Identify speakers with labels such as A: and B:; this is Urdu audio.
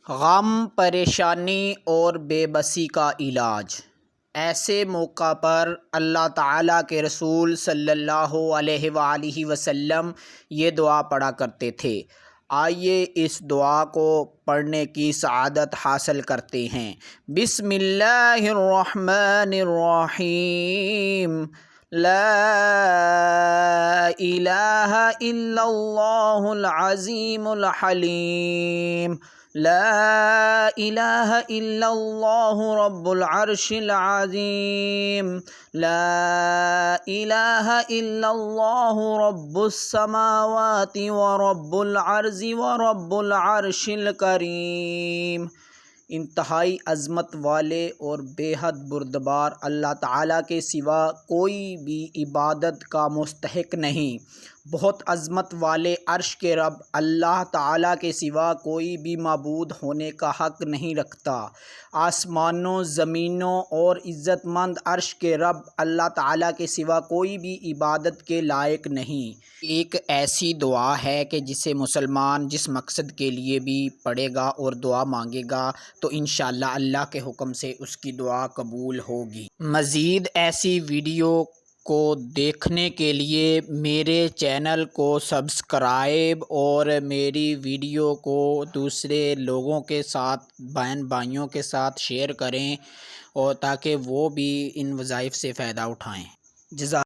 A: غم، پریشانی اور بے بسی کا علاج۔ ایسے موقع پر اللہ تعالیٰ کے رسول صلی اللہ علیہ وآلہ وسلم یہ دعا پڑھا کرتے تھے۔ آئیے اس دعا کو پڑھنے کی سعادت حاصل کرتے ہیں۔ بسم اللہ الرحمن الرحیم۔ لا الہ الا اللہ العظیم الحلیم۔ لا الہ الا اللہ رب العرش العظیم۔ لا الہ الا اللہ رب السماوات ورب الارض ورب العرش الکریم۔ انتہائی عظمت والے اور بے حد بردبار اللہ تعالیٰ کے سوا کوئی بھی عبادت کا مستحق نہیں۔ بہت عظمت والے عرش کے رب اللہ تعالیٰ کے سوا کوئی بھی معبود ہونے کا حق نہیں رکھتا۔ آسمانوں، زمینوں اور عزت مند عرش کے رب اللہ تعالیٰ کے سوا کوئی بھی عبادت کے لائق نہیں۔ ایک ایسی دعا ہے کہ جسے مسلمان جس مقصد کے لیے بھی پڑھے گا اور دعا مانگے گا تو انشاءاللہ اللہ کے حکم سے اس کی دعا قبول ہوگی۔ مزید ایسی ویڈیو کو دیکھنے کے لیے میرے چینل کو سبسکرائب اور میری ویڈیو کو دوسرے لوگوں کے ساتھ، بہن بھائیوں کے ساتھ شیئر کریں اور تاکہ وہ بھی ان وظائف سے فائدہ اٹھائیں۔